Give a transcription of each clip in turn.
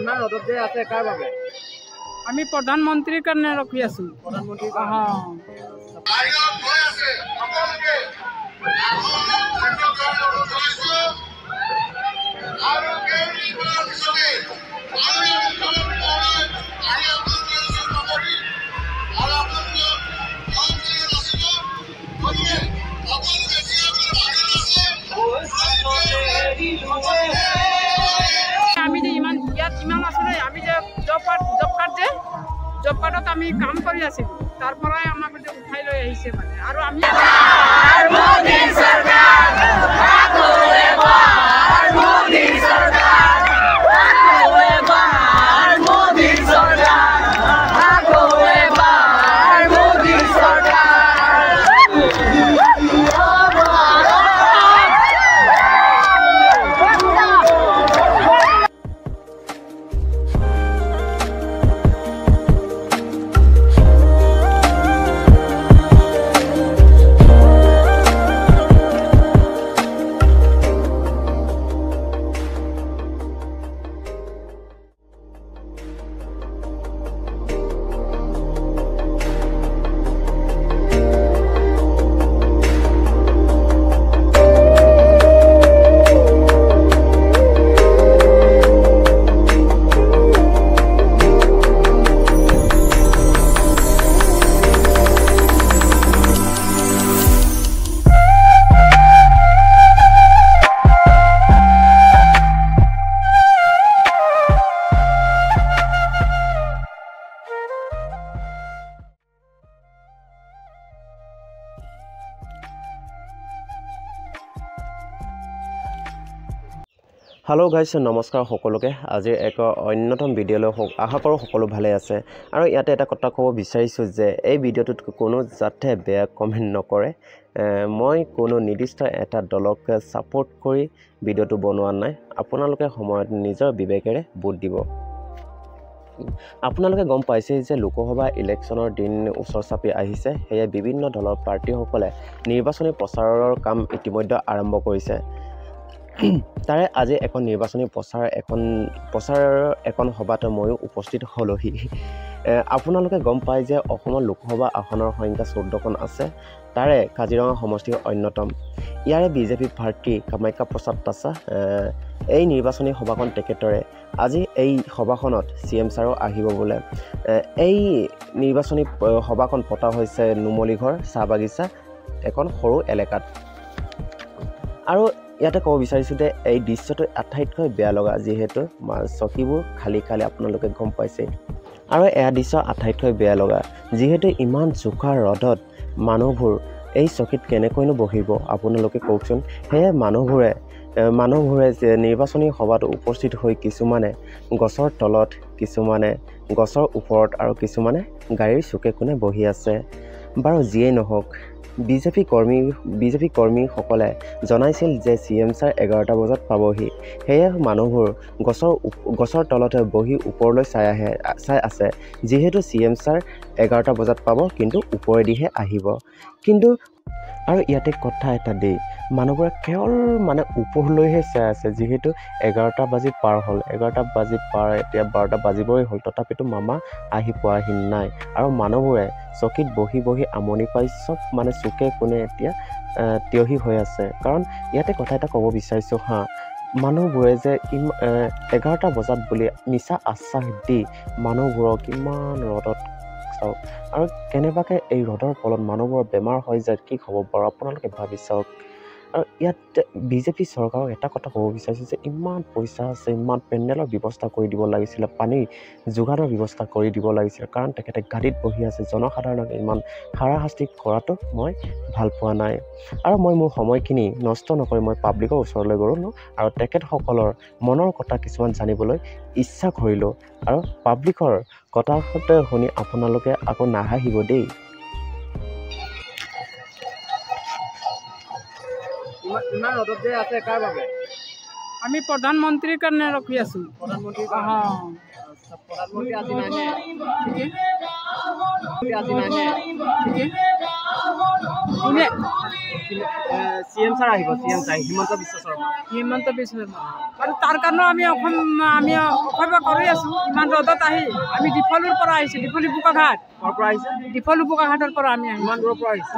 ইমান ৰ'দত যে আছে কাৰ বাবে? আমি প্ৰধানমন্ত্ৰীৰ কাৰণে ৰখি আছো। প্ৰধানমন্ত্ৰী আমি যে ইমান আছিলে আমি যে জব কাৰ্ডত আমি কাম কৰি আছিলো তাৰ পৰাই আমাক উঠাই লৈ আহিছে মানে আৰু আমি हेलो गाइस नमस्कार सकलोके आज एक अन्यतम भिडिओ आशा करो सकलो भाले आछे आरो याते एटा कथा कब विचारिछु जे এই ভিডিওটোত কোনো যাতে বেয়া কমেন্ট নকৰে মই কোনো নিৰ্দিষ্ট এটা দলক সাপোৰ্ট কৰি ভিডিওটো বনোৱা নাই আপোনালোকে সময়ত নিজৰ বিবেকেৰে ভোট দিব আপোনালোকে গম পাইছে যে লোকসভা ইলেকশনৰ দিন ওচৰ চাপি আহিছে হেয়া বিভিন্ন দলৰ পাৰ্টিসকলে নিৰ্বাচনী প্ৰচাৰৰ কাম ইতিমধ্যে আৰম্ভ কৰিছে তাৰে আজি এখন নিৰ্বাচনী প্ৰচাৰৰ এখন সভাত মই উপস্থিত হলহি আপোনালোকে গম পায় যে অসমৰ লোকসভা আসনৰ সংখ্যা 14খন আছে তাৰে কাজিৰঙা সমষ্টি অন্যতম ইয়াৰে বিজেপি প্ৰাৰ্থী কামাখ্যা প্ৰসাদ তাছা এই নিৰ্বাচনী সভাখন তেখেতৰে আজি এই সভাখনত সিএম ছাৰো আহিব বলে এই নিৰ্বাচনী সভাখন পতা হৈছে নুমলীঘৰ চাহ বাগিচা এখন সৰু এলেকাত আৰু ইয়াতে কব বিচাৰিছো যে এই দৃশ্যটো আটাইতকৈ বেয়া লগা যেহেতু চকীবোৰ খালি আপোনালোকে গম পাইছে আৰু এই দৃশ্য আটাইতকৈ বেয়া লগা যেহেতু ইমান জোকা ৰদত মানুহবোৰ এই চকীত কেনেকৈনো বহিব আপোনালোকে কওকচোন হেয়া মানুহবোৰে যে নিৰ্বাচনী সভাত উপস্থিত হৈ কিছুমানে গছৰ তলত কিছুমানে গছৰ ওপৰত আৰু কিছুমানে গাড়ীৰ চুকে কোণে বহি আছে বাৰু যিয়ে নহওক বিজেপি কৰ্মীসকলে জনাইছিল যে সিএম ছাৰ 11টা বজাত পাবহি হেয়া মানুহবোৰ গছৰ তলতে বহি ওপৰলৈ চাই আছে যেহেতু সিএম ছাৰ 11টা বজাত পাব কিন্তু ওপৰেদিহে আহিব কিন্তু আৰু ইয়াতে কথা এটা দেই মানুহবোৰে কেৱল মানে ওপৰলৈহে চাই আছে যেহেতু 11টা বাজি পাৰ হ'ল 11টা বাজি পাৰ এতিয়া 12টা বাজিবই হ'ল তথাপিতো মামা আহি পোৱাহি নাই আৰু মানুহবোৰে চকীত বহি আমনি পাই সব মানে চুকে কোণে এতিয়া তিয়হি হৈ আছে কাৰণ ইয়াতে কথা এটা ক'ব বিচাৰিছো হা মানুহবোৰে যে 11টা বজাত বুলি মিছা আশ্বাস দি মানুহবোৰক ইমান ৰদত চাওক আৰু কেনেবাকে এই ৰদৰ ফলত মানুহবোৰৰ বেমাৰ হৈ যায় কি হ'ব বাৰু আপোনালোকে ভাবি চাওক আৰু ইয়াত বিজেপি চৰকাৰক এটা কথা ক'ব বিচাৰিছে যে ইমান পইচা আছে ইমান পেণ্ডেলৰ ব্যৱস্থা কৰি দিব লাগিছিল পানী যোগানৰ ব্যৱস্থা কৰি দিব লাগিছিল কাৰণ তেখেতে গাড়ীত বহি আছে জনসাধাৰণক ইমান হাৰাশাস্তি কৰাটো মই ভাল পোৱা নাই আৰু মই মোৰ সময়খিনি নষ্ট নকৰি মই পাব্লিকৰ ওচৰলৈ গ'লো আৰু তেখেতসকলৰ মনৰ কথা কিছুমান জানিবলৈ ইচ্ছা কৰিলোঁ আৰু পাব্লিকৰ কথাতে শুনি আপোনালোকে আকৌ নাহাঁহিব দেই ইমান ৰ'দত যে আছে কাৰ বাবে? আমি প্ৰধানমন্ত্ৰীৰ কাৰণে ৰখি আছো। প্ৰধানমন্ত্ৰী প্ৰধানমন্ত্ৰী আজি নাহে আজি নাহে কোনে CM ছাৰ আহিব CM ছাৰ হিমন্ত বিশ্ব শৰ্মা হিমন্ত বিশ্ব শৰ্মা আৰু তাৰ কাৰণে আমি অপেক্ষা কৰি আছো ইমান ৰ'দত আহি আমি ডিফলুৰ পৰা আহিছো ডিফলু বোকাঘাট ক'ৰ পৰা আহিছে ডিফলু বোকাঘাটৰ পৰা আমি আহিছো ইমান দূৰৰ পৰা আহিছে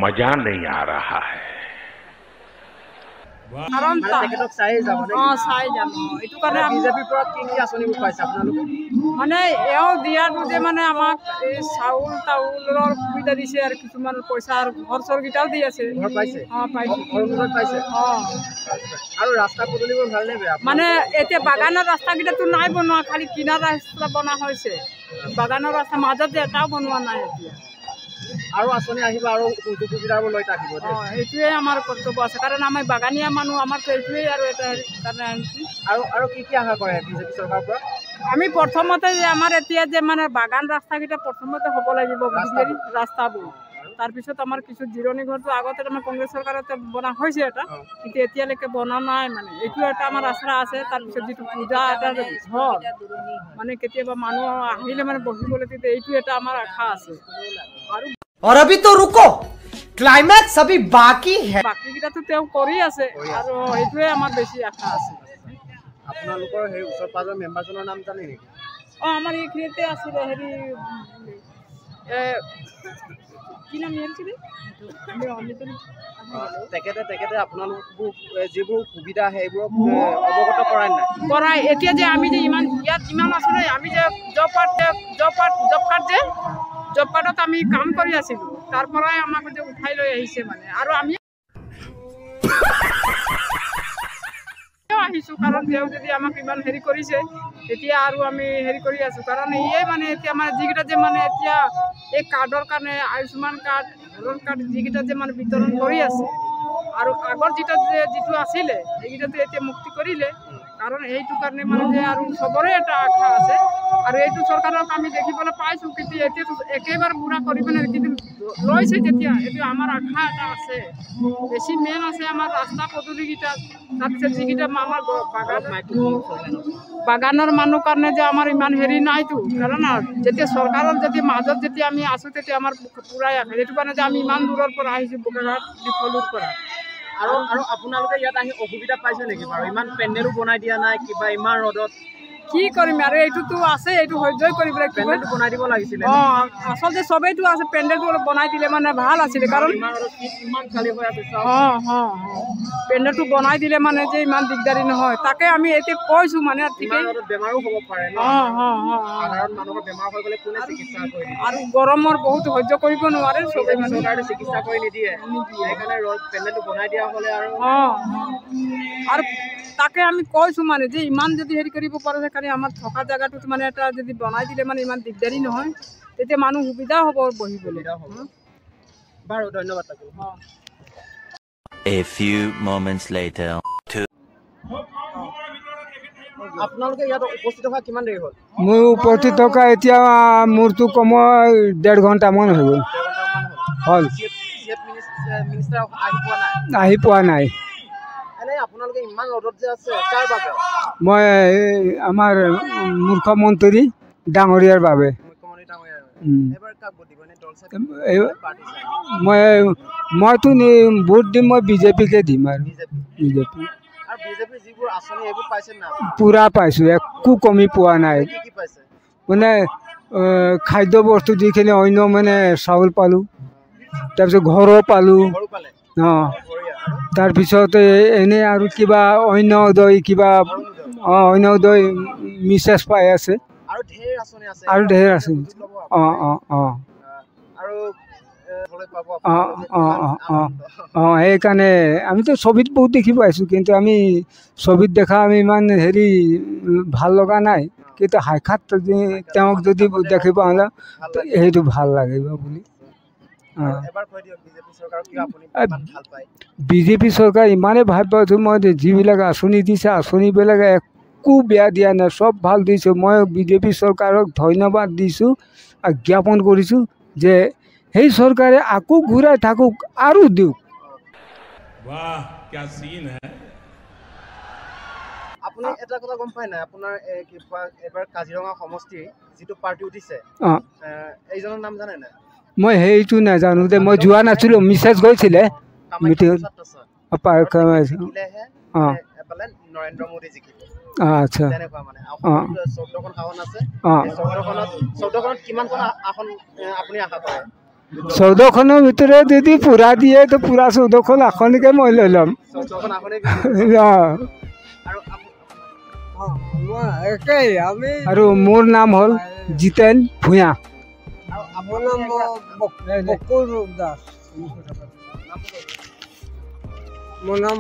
मजा नहीं आ रहा है কাৰণ মানে তেখেতক চাই যাব নে চাই যাম এইটো কাৰণে আমি বিজেপিৰ পৰা কি আঁচনিবোৰ পাইছে আপোনালোকে মানে এওঁ দিয়াটো যে মানে আমাক এই চাউল তাউলৰ সুবিধা দিছে আৰু কিছুমান পইচা আৰু ঘৰ চৰকেইটাও দি আছে ঘৰ পাইছে পাইছো অৰুণোদয় পাইছে আৰু ৰাস্তা পদূলিবোৰ ভালনে বেয়া মানে এতিয়া বাগানৰ ৰাস্তাকেইটাতো নাই বনোৱা খালি কিনাৰ ৰাস্তা বনোৱা হৈছে বাগানৰ ৰাস্তা মাজত যে এটাও বনোৱা নাই এতিয়া আৰু আঁচনি আহিব আৰু সুবিধাবোৰ লৈ থাকিব এইটোৱে আমাৰ কৰ্তব্য আছে কাৰণ আমি বাগানীয়া মানুহ আমাৰতো এইটোৱেই আৰু এটা কাৰণে আনিছোঁ আৰু কি আশা কৰে বিজেপি চৰকাৰৰ পৰা আমি প্ৰথমতে যে আমাৰ এতিয়া যে মানে বাগান ৰাস্তাকেইটা প্ৰথমতে হ'ব লাগিব ৰাস্তাবোৰ তাৰপিছত আমাৰ কিছু জিৰণি ঘৰটো আগতে আমাৰ কংগ্ৰেছ চৰকাৰতে বনোৱা হৈছে এটা কিন্তু এতিয়ালৈকে বনোৱা নাই মানে এইটো এটা আমাৰ আশা আছে তাৰপিছত যিটো পূজা এটা ঘৰ মানে কেতিয়াবা মানুহ আহিলে মানে বহিবলৈ তেতিয়া এইটো এটা আমাৰ আশা আছে और अभी तो रुको क्लाइमैक्स अभी बाकी है বাকীকেইটাতো তেওঁ কৰি আছে আৰু সেইটোৱে আমাৰ বেছি আশা আছে আপোনালোকৰ সেই ওচৰ পাজৰ মেম্বাৰজনৰ নাম জানে নেকি আমাৰ এইখিনিতে আছিলে হেৰি কি নাম আছিলে তেখেতে আপোনালোকবোৰ যিবোৰ সুবিধা সেইবোৰক অৱগত কৰাই নাই কৰাই এতিয়া যে আমি যে ইমান ইয়াত যিমান আছিলে আমি যে জব কাৰ্ডত আমি কাম কৰি আছিলো তাৰ পৰাই আমাক যে উঠাই লৈ আহিছে মানে আৰু আমি আহিছো কাৰণ তেওঁ যদি আমাক ইমান হেৰি কৰিছে তেতিয়া আৰু আমি হেৰি কৰি আছো কাৰণ ইয়ে মানে এতিয়া মানে যিকেইটা যে মানে এতিয়া এই কাৰ্ডৰ কাৰণে আয়ুষ্মান কাৰ্ড ঘৰৰ কাৰ্ড যিকেইটা যে মানে বিতৰণ কৰি আছে আৰু আগৰ যিটো আছিলে সেইকেইটাতো এতিয়া মুক্তি কৰিলে কাৰণ এইটো কাৰণে মানে যে আৰু চবৰে এটা আশা আছে আৰু এইটো চৰকাৰক আমি দেখিবলৈ পাইছোঁ কিন্তু এতিয়াতো একেবাৰে পুৰা কৰিব নাই কিন্তু লৈছে যেতিয়া এইটো আমাৰ আশা এটা আছে বেছি মেইন আছে আমাৰ ৰাস্তা পদূলিকেইটা তাৰপিছত যিকেইটা আমাৰ বাগানৰ মানুহ কাৰণে যে আমাৰ ইমান হেৰি নাইতো কাৰণ যেতিয়া চৰকাৰৰ যদি মাজত যেতিয়া আমি আছোঁ তেতিয়া আমাৰ পুৰাই আছে সেইটো কাৰণে যে আমি ইমান দূৰৰ পৰা আহিছোঁ বোকাঘাট ডিফলুৰ পৰা আৰু আপোনালোকে ইয়াত আহি অসুবিধা পাইছে নেকি বাৰু ইমান পেণ্ডেলো বনাই দিয়া নাই কিবা ইমান ৰ'দত কি কৰিম আৰু এইটোতো আছে এইটো সহ্যই কৰিব লাগিব পেণ্ডেলটো বনাই দিব লাগিছিলে আচলতে চবেইতো আছে পেণ্ডেলটো অলপ বনাই দিলে মানে ভাল আছিলে কাৰণ ইমান খালী হৈ আছে পেণ্ডেলটো বনাই দিলে মানে যে ইমান দিগদাৰী নহয় তাকে আমি এতিয়া কৈছোঁ মানে বেমাৰো হ'ব পাৰে সাধাৰণ মানুহৰ বেমাৰ হৈ গ'লে কোনে চিকিৎসা কৰি দিয়ে আৰু গৰমৰ বহুত সহ্য কৰিব নোৱাৰে চবেই চৰকাৰে চিকিৎসা কৰি নিদিয়ে সেইকাৰণে পেণ্ডেলটো বনাই দিয়া হ'লে আৰু তাকে আমি কৈছোঁ মানে যে ইমান যদি হেৰি কৰিব পাৰে সেইকাৰণে আমাৰ থকা জেগাটোত মানে এটা যদি বনাই দিলে মানে ইমান দিগদাৰী নহয় তেতিয়া মানুহ সুবিধা হ'ব বহিবলৈ বাৰু ধন্যবাদ A few moments later. আপোনালোকে ইয়াত উপস্থিত হোৱা কিমান দেৰি হ'ল মই উপস্থিত থকা এতিয়া মোৰতো কমেও 1.5 ঘণ্টামান হৈ গ'ল হ'ল আহি পোৱা নাই আপোনালোকে ইমান ৰ'দত যে আছে কাৰ বাবে মই আমাৰ মুখ্যমন্ত্ৰী ডাঙৰীয়াৰ বাবে মইতো ভোট দিম মই বিজেপিকে দিম আৰু বিজেপি পুৰা পাইছোঁ একো কমি পোৱা নাই মানে খাদ্য বস্তু যিখিনি অন্য মানে চাউল পালোঁ তাৰপিছত ঘৰো পালোঁ তাৰপিছতে এনে আৰু কিবা অন্যদয় কিবা অন্যদয় মিছেছ পাই আছে আৰু ঢেৰ আছে সেইকাৰণে আমিতো ছবিত বহুত দেখি পাইছোঁ কিন্তু আমি ছবিত দেখা আমি ইমান হেৰি ভাল লগা নাই কিন্তু সাক্ষাৎ তেওঁক যদি দেখিব হ'লে সেইটো ভাল লাগিব বুলি বিজেপি চৰকাৰ ইমানেই ভাল পাইছোঁ মই যিবিলাক আঁচনি দিছে আঁচনিবিলাক একো বেয়া দিয়া নাই চব ভাল দিছোঁ মই বিজেপি চৰকাৰক ধন্যবাদ দিছোঁ আৰু জ্ঞাপন কৰিছোঁ যে সেই চৰকাৰে আকৌ ঘূৰাই থাকক আৰু দিয়ক আপুনি এটা কথা গম পায় নাই আপোনাৰ এবাৰ কাজিৰঙা সমষ্টিৰ যিটো পাৰ্টি উঠিছে এইজনৰ নাম জানে নাই মই সেইটো নাজানো দে মই যোৱা নাছিলোঁ মিছেছ গৈছিলে মিটিঙত নৰেন্দ্ৰ মোদী জিকিব আচ্ছা তেনেকুৱা মানে 14খন আসন আছে 14খনত কিমানখন আসন আপুনি আশা কৰে 14খনৰ ভিতৰত যদি পুৰা দিয়ে তো পুৰা 14খন আসনকে মই লৈ ল'ম 14খন আসনে আৰু মোৰ নাম হ'ল জিতেন ভূঞা মোৰ নাম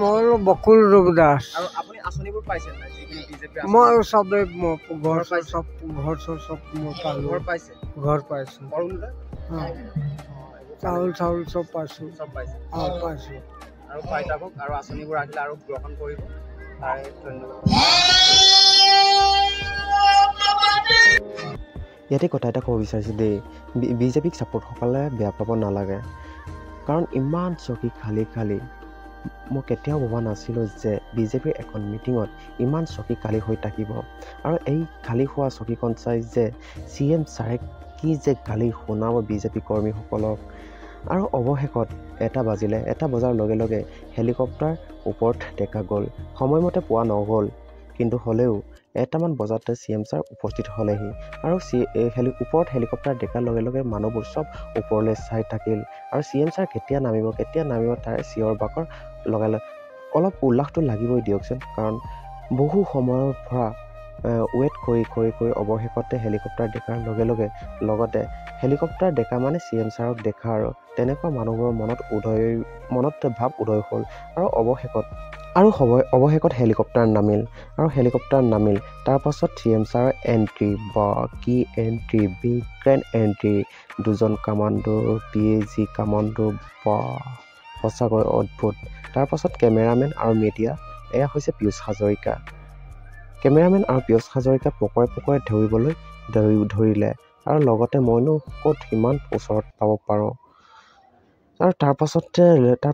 হ'ল বকুল ৰূপ দাস আৰু আপুনি আঁচনিবোৰ পাইছে নাই যিখিনি বিজেপি মই চবে ঘৰ চব ঘৰ পাইছে চাউল চব পাইছোঁ পাইছোঁ আৰু পাই থাকক আৰু আঁচনিবোৰ আহিলে আৰু গ্ৰহণ কৰিব তাৰে ধন্যবাদ ইয়াতে কথা এটা ক'ব বিচাৰিছোঁ দেই বিজেপিক ছাপোৰ্টসকলে বেয়া পাব নালাগে কাৰণ ইমান চকী খালী মই কেতিয়াও ভবা নাছিলোঁ যে বিজেপিৰ এখন মিটিঙত ইমান চকী খালী হৈ থাকিব আৰু এই খালী হোৱা চকীখন চাই যে CM ছাৰে কি যে গালি শুনাব বিজেপি কৰ্মীসকলক আৰু অৱশেষত 1 বাজিলে 1 বজাৰ লগে লগে হেলিকপ্টাৰ ওপৰত দেখা গ'ল সময়মতে পোৱা নগ'ল কিন্তু হ'লেও 1মান বজাতে CM ছাৰ উপস্থিত হ'লেহি আৰু ওপৰত হেলিকপ্টাৰ দেখাৰ লগে লগে মানুহবোৰ চব ওপৰলৈ চাই থাকিল আৰু CM ছাৰ কেতিয়া নামিব তাৰে চিঞৰ বাখৰ লগালে অলপ উল্লাসটো লাগিবই দিয়কচোন কাৰণ বহু সময়ৰ পৰা ৱেইট কৰি অৱশেষতে হেলিকপ্টাৰ দেখাৰ লগতে হেলিকপ্টাৰ দেখা মানে CM ছাৰক দেখা আৰু তেনেকুৱা মানুহবোৰৰ মনত ভাৱ উদয় হ'ল আৰু অৱশেষত হেলিকপ্টাৰ নামিল তাৰ পাছত CM ছাৰৰ এণ্ট্ৰি বা কি এণ্ট্ৰি বিগ গ্ৰেণ্ড এণ্ট্ৰি 2জন কামাণ্ডো PAG কামাণ্ডো বা সঁচাকৈ অদ্ভুত তাৰ পাছত কেমেৰামেন আৰু মিডিয়া এয়া হৈছে পীয়ুষ হাজৰিকা কেমেৰামেন আৰু পীয়ুষ হাজৰিকা পকৰে ধৰিবলৈ ধৰিলে আৰু লগতে মইনো ক'ত সিমান ওচৰত পাব পাৰোঁ আৰু তাৰ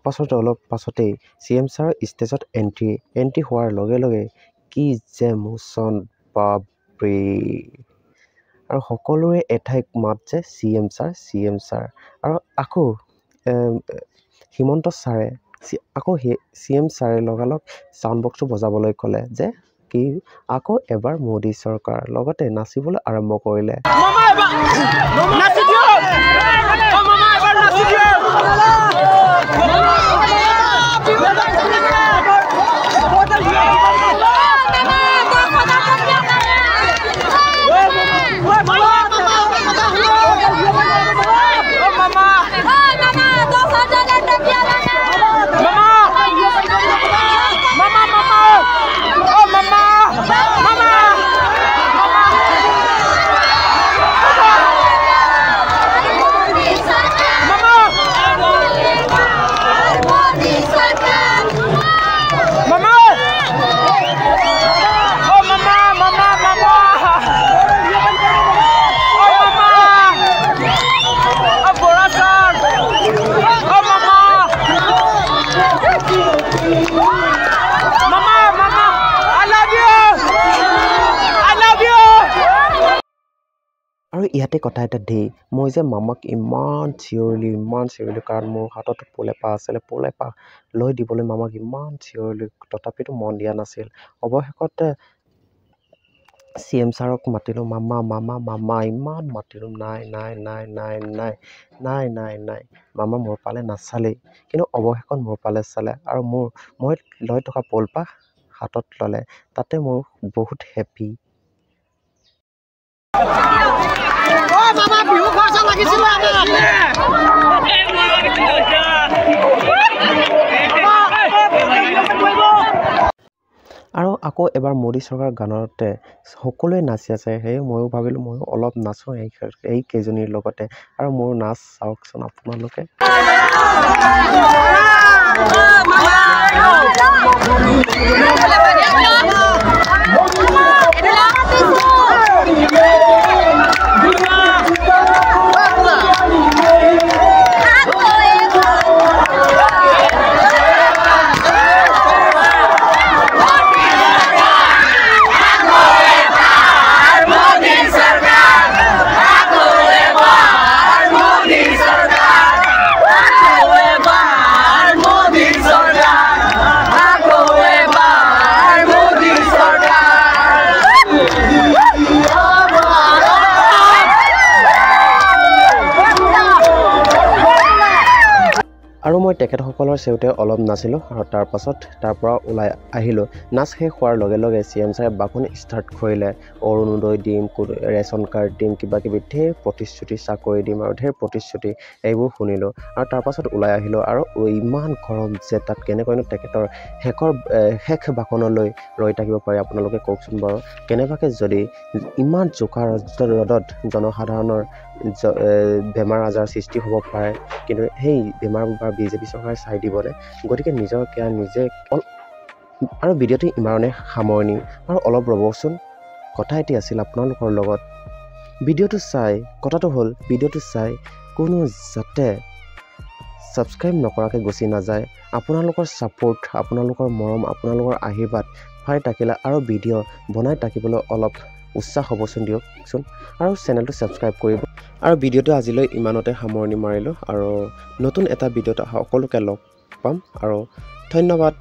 পাছত অলপ পাছতেই CM ছাৰৰ ষ্টেজত এণ্ট্ৰি হোৱাৰ লগে লগে কি যে মোচন বাপৰে আৰু সকলোৰে এঠাইত মাত যে CM ছাৰ আৰু আকৌ হিমন্ত ছাৰে CM ছাৰে লগালগ চাউণ্ড বক্সটো বজাবলৈ ক'লে যে কি আকৌ এবাৰ মোদী চৰকাৰ লগতে নাচিবলৈ আৰম্ভ কৰিলে আৰু ইয়াতে কথা এটা দেই মই যে মামাক ইমান চিঞৰিলোঁ কাৰণ মোৰ হাতত পোলেপা আছিলে পোলেপা লৈ দিবলৈ মামাক ইমান চিঞৰিলোঁ তথাপিতো মন দিয়া নাছিল অৱশেষতে CM ছাৰক মাতিলোঁ মামা ইমান মাতিলোঁ নাই মামা মোৰ পালে নাচালেই কিন্তু অৱশেষত মোৰ পালে চালে আৰু মই লৈ থকা পোলপা হাতত ল'লে তাতে মোৰ বহুত হেপী আৰু আকৌ এবাৰ মোদী চৰকাৰ গানতে সকলোৱে নাচি আছে সেয়ে ময়ো ভাবিলোঁ ময়ো অলপ নাচোঁ এই কেইজনীৰ লগতে আৰু মোৰ নাচ চাওকচোন আপোনালোকে তেখেতসকলৰ চেউতে অলপ নাচিলোঁ আৰু তাৰপাছত তাৰ পৰা ওলাই আহিলোঁ। নাচ শেষ হোৱাৰ লগে লগে CM ছাৰে বাকনি ষ্টাৰ্ট কৰিলে। অৰুণোদয় দিম, ৰেচন কাৰ্ড দিম, কিবা কিবি ঢেৰ প্ৰতিশ্ৰুতি, চাকৰি দিম আৰু ঢেৰ প্ৰতিশ্ৰুতি এইবোৰ শুনিলোঁ আৰু তাৰপাছত ওলাই আহিলোঁ। আৰু ইমান গৰম যে তাত কেনেকৈনো তেখেতৰ শেষ বাকনলৈ ৰৈ থাকিব পাৰে আপোনালোকে কওকচোন বাৰু। কেনেবাকৈ যদি ইমান জোকা ৰ'দত জনসাধাৰণৰ বেমাৰ আজাৰ সৃষ্টি হ'ব পাৰে, কিন্তু সেই বেমাৰবোৰ BJP চৰকাৰে চাই দিবনে? গতিকে নিজৰ কেয়াৰ নিজে আৰু ভিডিঅ'টো ইমানেই সামৰণি। আৰু অলপ ৰ'বচোন, কথা এটি আছিল আপোনালোকৰ লগত। ভিডিঅ'টো চাই কথাটো হ'ল ভিডিঅ'টো চাই কোনো যাতে ছাবস্ক্ৰাইব নকৰাকৈ গুচি নাযায়। আপোনালোকৰ ছাপোৰ্ট, আপোনালোকৰ মৰম, আপোনালোকৰ আশীৰ্বাদ পাই থাকিলে আৰু ভিডিঅ' বনাই থাকিবলৈ অলপ উৎসাহ হ'বচোন, দিয়কচোন। আৰু চেনেলটো ছাবস্ক্ৰাইব কৰিব। আৰু ভিডিঅ'টো আজিলৈ ইমানতে সামৰণি মাৰিলোঁ আৰু নতুন এটা ভিডিঅ'ত সকলোকে লগ পাম আৰু ধন্যবাদ।